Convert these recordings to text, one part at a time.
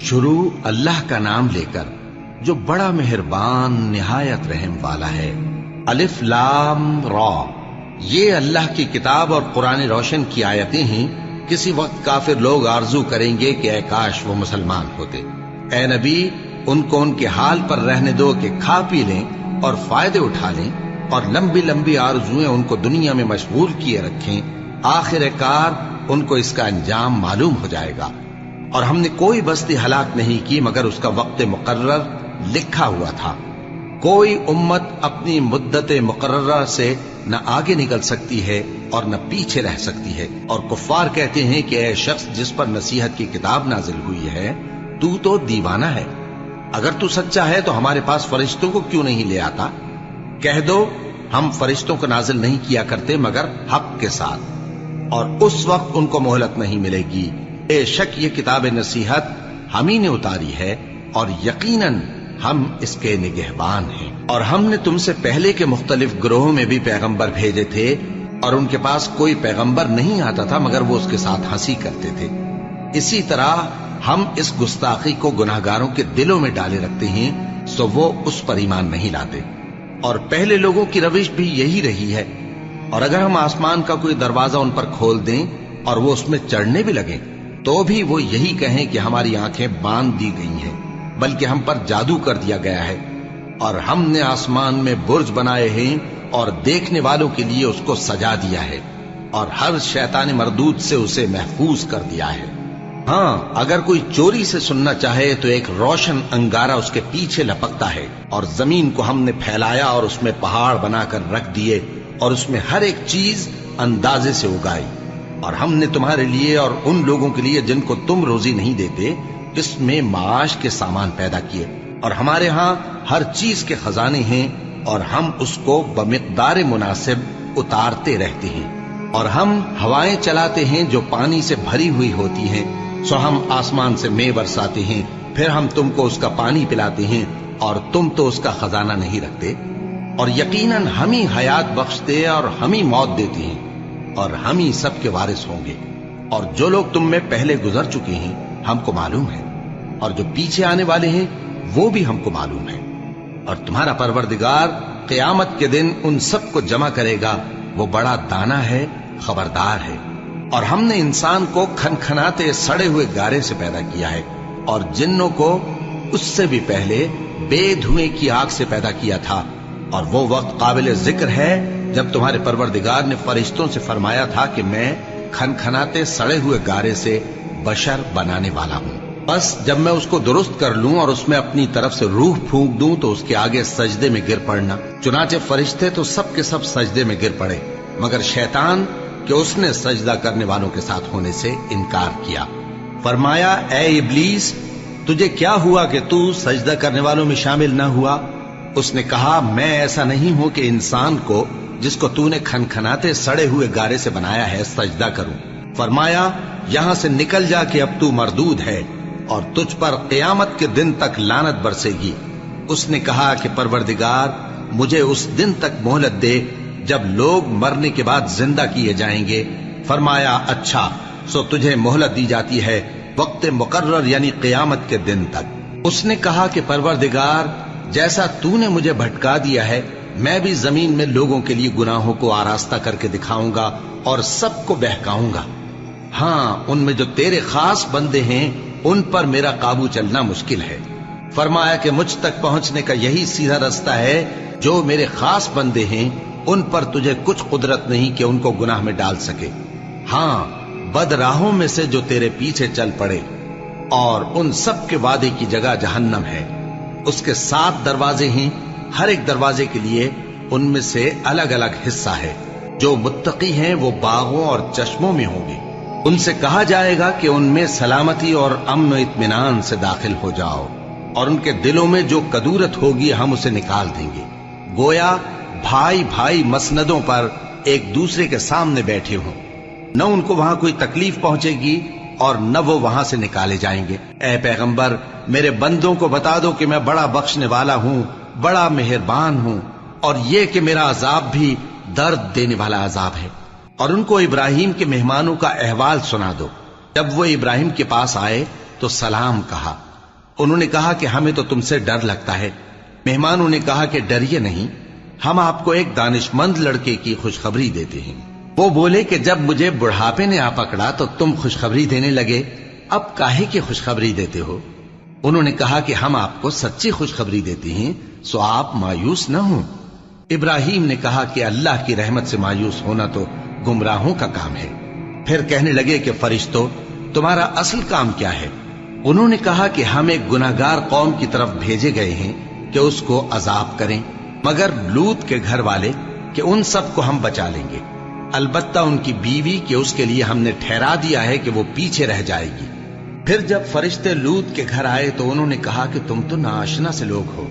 شروع اللہ کا نام لے کر جو بڑا مہربان نہایت رحم والا ہے۔ الف لام را، یہ اللہ کی کتاب اور قرآن روشن کی آیتیں ہیں۔ کسی وقت کافر لوگ آرزو کریں گے کہ اے کاش وہ مسلمان ہوتے۔ اے نبی، ان کو ان کے حال پر رہنے دو کہ کھا پی لیں اور فائدے اٹھا لیں، اور لمبی لمبی آرزویں ان کو دنیا میں مشغول کیے رکھیں۔ آخر کار ان کو اس کا انجام معلوم ہو جائے گا۔ اور ہم نے کوئی بستی ہلاک نہیں کی مگر اس کا وقت مقرر لکھا ہوا تھا۔ کوئی امت اپنی مدت مقررہ سے نہ آگے نکل سکتی ہے اور نہ پیچھے رہ سکتی ہے۔ اور کفار کہتے ہیں کہ اے شخص جس پر نصیحت کی کتاب نازل ہوئی ہے، تو دیوانہ ہے۔ اگر تو سچا ہے تو ہمارے پاس فرشتوں کو کیوں نہیں لے آتا؟ کہہ دو ہم فرشتوں کو نازل نہیں کیا کرتے مگر حق کے ساتھ، اور اس وقت ان کو مہلت نہیں ملے گی۔ بے شک یہ کتاب نصیحت ہم ہی نے اتاری ہے، اور یقیناً ہم اس کے نگہبان ہیں۔ اور ہم نے تم سے پہلے کے مختلف گروہوں میں بھی پیغمبر بھیجے تھے، اور ان کے پاس کوئی پیغمبر نہیں آتا تھا مگر وہ اس کے ساتھ ہنسی کرتے تھے۔ اسی طرح ہم اس گستاخی کو گناہگاروں کے دلوں میں ڈالے رکھتے ہیں، سو وہ اس پر ایمان نہیں لاتے۔ اور پہلے لوگوں کی روش بھی یہی رہی ہے۔ اور اگر ہم آسمان کا کوئی دروازہ ان پر کھول دیں اور وہ اس میں چڑھنے بھی لگیں تو بھی وہ یہی کہیں کہ ہماری آنکھیں باندھ دی گئی ہیں، بلکہ ہم پر جادو کر دیا گیا ہے۔ اور ہم نے آسمان میں برج بنائے ہیں اور دیکھنے والوں کے لیے اس کو سجا دیا ہے، اور ہر شیطان مردود سے اسے محفوظ کر دیا ہے۔ ہاں، اگر کوئی چوری سے سننا چاہے تو ایک روشن انگارہ اس کے پیچھے لپکتا ہے، اور زمین کو ہم نے پھیلایا اور اس میں پہاڑ بنا کر رکھ دیے، اور اس میں ہر ایک چیز اندازے سے اگائی۔ اور ہم نے تمہارے لیے اور ان لوگوں کے لیے جن کو تم روزی نہیں دیتے اس میں معاش کے سامان پیدا کیے، اور ہمارے ہاں ہر چیز کے خزانے ہیں، اور ہم اس کو بمقدار مناسب اتارتے رہتے ہیں۔ اور ہم ہوائیں چلاتے ہیں جو پانی سے بھری ہوئی ہوتی ہیں، سو ہم آسمان سے مے برساتے ہیں، پھر ہم تم کو اس کا پانی پلاتے ہیں، اور تم تو اس کا خزانہ نہیں رکھتے۔ اور یقیناً ہم ہی حیات بخشتے اور ہم ہی موت دیتے ہیں، اور ہم ہی سب کے وارث ہوں گے۔ اور جو لوگ تم میں پہلے گزر چکے ہیں ہم کو معلوم ہے، اور جو پیچھے آنے والے ہیں وہ بھی ہم کو معلوم ہے۔ اور تمہارا پروردگار قیامت کے دن ان سب کو جمع کرے گا، وہ بڑا دانا ہے، خبردار ہے۔ اور ہم نے انسان کو کھنکھناتے سڑے ہوئے گارے سے پیدا کیا ہے، اور جنوں کو اس سے بھی پہلے بے دھوئیں کی آگ سے پیدا کیا تھا۔ اور وہ وقت قابل ذکر ہے جب تمہارے پروردگار نے فرشتوں سے فرمایا تھا کہ میں کھنکھناتے سڑے ہوئے گارے سے بشر بنانے والا ہوں، بس جب میں اس کو درست کر لوں اور اس میں اپنی طرف سے روح پھونک دوں تو اس کے آگے سجدے میں گر پڑنا۔ چنانچہ فرشتے تو سب کے سب سجدے میں گر پڑے مگر شیطان کہ اس نے سجدہ کرنے والوں کے ساتھ ہونے سے انکار کیا۔ فرمایا اے ابلیس، تجھے کیا ہوا کہ تو سجدہ کرنے والوں میں شامل نہ ہوا؟ اس نے کہا میں ایسا نہیں ہوں کہ انسان کو جس کو تو نے کھنکھناتے سڑے ہوئے گارے سے بنایا ہے سجدہ کروں۔ فرمایا یہاں سے نکل جا کہ اب تو مردود ہے، اور تجھ پر قیامت کے دن تک لعنت برسے گی۔ اس نے کہا کہ پروردگار مجھے اس دن تک مہلت دے جب لوگ مرنے کے بعد زندہ کیے جائیں گے۔ فرمایا اچھا، سو تجھے مہلت دی جاتی ہے وقت مقرر یعنی قیامت کے دن تک۔ اس نے کہا کہ پروردگار جیسا تو نے مجھے بھٹکا دیا ہے میں بھی زمین میں لوگوں کے لیے گناہوں کو آراستہ کر کے دکھاؤں گا اور سب کو بہکاؤں گا۔ ہاں، ان میں جو تیرے خاص بندے ہیں ان پر میرا قابو چلنا مشکل ہے۔ فرمایا کہ مجھ تک پہنچنے کا یہی سیدھا رستہ ہے، جو میرے خاص بندے ہیں ان پر تجھے کچھ قدرت نہیں کہ ان کو گناہ میں ڈال سکے۔ ہاں، بد راہوں میں سے جو تیرے پیچھے چل پڑے، اور ان سب کے وعدے کی جگہ جہنم ہے۔ اس کے 7 دروازے ہیں، ہر ایک دروازے کے لیے ان میں سے الگ الگ حصہ ہے۔ جو متقی ہیں وہ باغوں اور چشموں میں ہوں گے۔ ان سے کہا جائے گا کہ ان میں سلامتی اور امن و اطمینان سے داخل ہو جاؤ، اور ان کے دلوں میں جو کدورت ہوگی ہم اسے نکال دیں گے، گویا بھائی بھائی مسندوں پر ایک دوسرے کے سامنے بیٹھے ہوں۔ نہ ان کو وہاں کوئی تکلیف پہنچے گی اور نہ وہ وہاں سے نکالے جائیں گے۔ اے پیغمبر میرے بندوں کو بتا دو کہ میں بڑا بخشنے والا ہوں، بڑا مہربان ہوں، اور یہ کہ میرا عذاب بھی درد دینے والا عذاب ہے۔ اور ان کو ابراہیم کے مہمانوں کا احوال سنا دو۔ جب وہ ابراہیم کے پاس آئے تو سلام کہا۔ انہوں نے کہا کہ ہمیں تو تم سے ڈر لگتا ہے۔ مہمانوں نے کہا کہ ڈریے نہیں، ہم آپ کو ایک دانشمند لڑکے کی خوشخبری دیتے ہیں۔ وہ بولے کہ جب مجھے بڑھاپے نے آ پکڑا تو تم خوشخبری دینے لگے، اب کاہے کی خوشخبری دیتے ہو؟ انہوں نے کہا کہ ہم آپ کو سچی خوشخبری دیتے ہیں، سو آپ مایوس نہ ہوں۔ ابراہیم نے کہا کہ اللہ کی رحمت سے مایوس ہونا تو گمراہوں کا کام ہے۔ پھر کہنے لگے کہ فرشتوں، تمہارا اصل کام کیا ہے؟ انہوں نے کہا کہ ہم ایک گناہگار قوم کی طرف بھیجے گئے ہیں کہ اس کو عذاب کریں، مگر لوط کے گھر والے کہ ان سب کو ہم بچا لیں گے، البتہ ان کی بیوی کہ اس کے لیے ہم نے ٹھہرا دیا ہے کہ وہ پیچھے رہ جائے گی۔ پھر جب فرشتے لوط کے گھر آئے تو انہوں نے کہا کہ تم تو ناآشنا سے لوگ ہو۔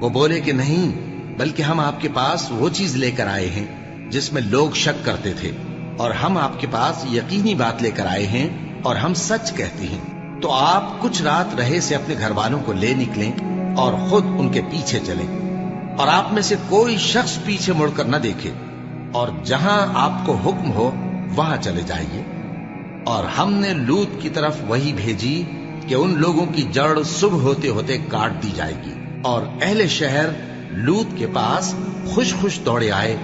وہ بولے کہ نہیں، بلکہ ہم آپ کے پاس وہ چیز لے کر آئے ہیں جس میں لوگ شک کرتے تھے، اور ہم آپ کے پاس یقینی بات لے کر آئے ہیں اور ہم سچ کہتے ہیں۔ تو آپ کچھ رات رہے سے اپنے گھر والوں کو لے نکلیں اور خود ان کے پیچھے چلیں، اور آپ میں سے کوئی شخص پیچھے مڑ کر نہ دیکھے، اور جہاں آپ کو حکم ہو وہاں چلے جائیے۔ اور ہم نے لوط کی طرف وہی بھیجی کہ ان لوگوں کی جڑ صبح ہوتے ہوتے کاٹ دی جائے گی، اور اہل شہر لوط کے پاس خوش خوش دوڑے آئے۔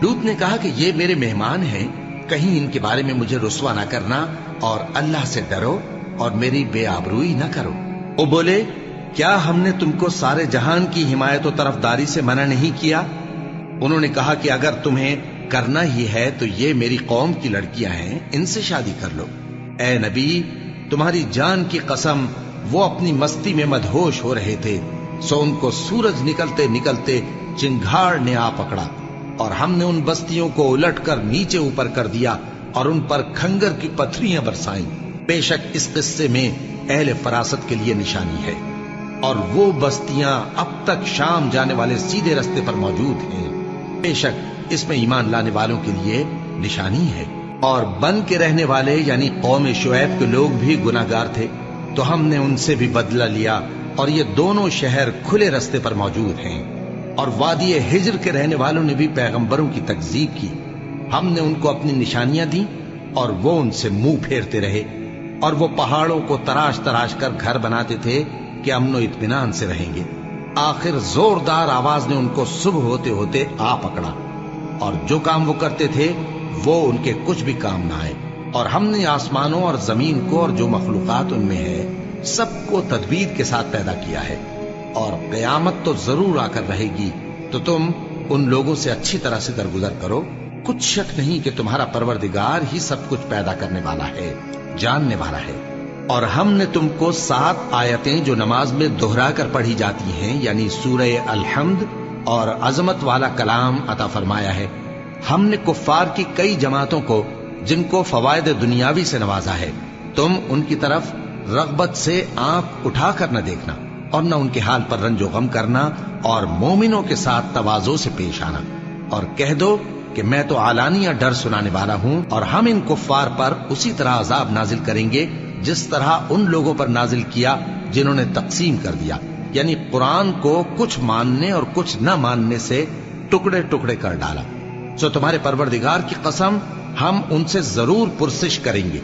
لوط نے کہا کہ یہ میرے مہمان ہیں، کہیں ان کے بارے میں مجھے رسوا نہ کرنا، اور اللہ سے ڈرو اور میری بے آبروئی نہ کرو۔ وہ بولے، کیا ہم نے تم کو سارے جہان کی حمایت و طرفداری سے منع نہیں کیا؟ انہوں نے کہا کہ اگر تمہیں کرنا ہی ہے تو یہ میری قوم کی لڑکیاں ہیں، ان سے شادی کر لو۔ اے نبی، تمہاری جان کی قسم، وہ اپنی مستی میں مدہوش ہو رہے تھے، سو ان کو سورج نکلتے نکلتے چنگھاڑ نے آ پکڑا، اور ہم نے ان بستیوں کو الٹ کر نیچے اوپر کر دیا اور ان پر کھنگر کی پتھریاں برسائیں۔ بے شک اس قصے میں اہل فراست کے لیے نشانی ہے، اور وہ بستیاں اب تک شام جانے والے سیدھے رستے پر موجود ہیں۔ بے شک اس میں ایمان لانے والوں کے لیے نشانی ہے۔ اور بن کے رہنے والے یعنی قوم شعیب کے لوگ بھی گناہگار تھے، تو ہم نے ان سے بھی بدلہ لیا، اور یہ دونوں شہر کھلے رستے پر موجود ہیں۔ اور وادی ہجر کے رہنے والوں نے بھی پیغمبروں کی تکذیب کی، ہم نے ان کو اپنی نشانیاں دیں اور وہ ان سے منہ پھیرتے رہے، اور وہ پہاڑوں کو تراش تراش کر گھر بناتے تھے کہ امن و اطمینان سے رہیں گے۔ آخر زوردار آواز نے ان کو صبح ہوتے ہوتے آ پکڑا، اور جو کام وہ کرتے تھے وہ ان کے کچھ بھی کام نہ آئے۔ اور ہم نے آسمانوں اور زمین کو اور جو مخلوقات ان میں ہے سب کو تدبیر کے ساتھ پیدا کیا ہے، اور قیامت تو ضرور آ کر رہے گی، تو تم ان لوگوں سے اچھی طرح سے درگزر کرو۔ کچھ شک نہیں کہ تمہارا پروردگار ہی سب کچھ پیدا کرنے والا ہے، جاننے والا ہے۔ اور ہم نے تم کو 7 آیتیں جو نماز میں دہرا کر پڑھی جاتی ہیں، یعنی سورہ الحمد اور عظمت والا کلام عطا فرمایا ہے۔ ہم نے کفار کی کئی جماعتوں کو جن کو فوائد دنیاوی سے نوازا ہے، تم ان کی طرف رغبت سے آنکھ اٹھا کر نہ دیکھنا، اور نہ ان کے حال پر رنج و غم کرنا، اور مومنوں کے ساتھ تواضع سے پیش آنا، اور کہہ دو کہ میں تو علانیہ ڈر سنانے والا ہوں، اور ہم ان کفار پر اسی طرح عذاب نازل کریں گے جس طرح ان لوگوں پر نازل کیا جنہوں نے تقسیم کر دیا، یعنی قرآن کو کچھ ماننے اور کچھ نہ ماننے سے ٹکڑے ٹکڑے کر ڈالا۔ سو تمہارے پروردگار کی قسم، ہم ان سے ضرور پرسش کریں گے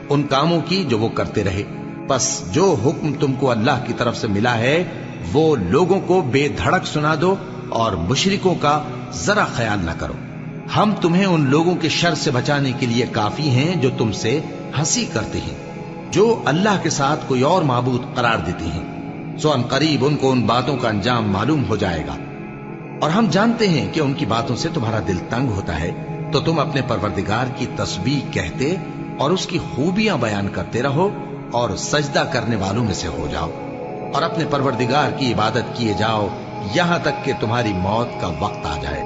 ان کاموں کی جو وہ کرتے رہے۔ پس جو حکم تم کو اللہ کی طرف سے ملا ہے وہ لوگوں کو بے دھڑک سنا دو، اور مشرکوں کا ذرا خیال نہ کرو۔ ہم تمہیں ان لوگوں کے شر سے بچانے کے لیے کافی ہیں جو تم سے ہنسی کرتے ہیں، جو اللہ کے ساتھ کوئی اور معبود قرار دیتے ہیں، سو ان قریب ان کو ان باتوں کا انجام معلوم ہو جائے گا۔ اور ہم جانتے ہیں کہ ان کی باتوں سے تمہارا دل تنگ ہوتا ہے، تو تم اپنے پروردگار کی تسبیح کہتے اور اس کی خوبیاں بیان کرتے رہو، اور سجدہ کرنے والوں میں سے ہو جاؤ، اور اپنے پروردگار کی عبادت کیے جاؤ یہاں تک کہ تمہاری موت کا وقت آ جائے۔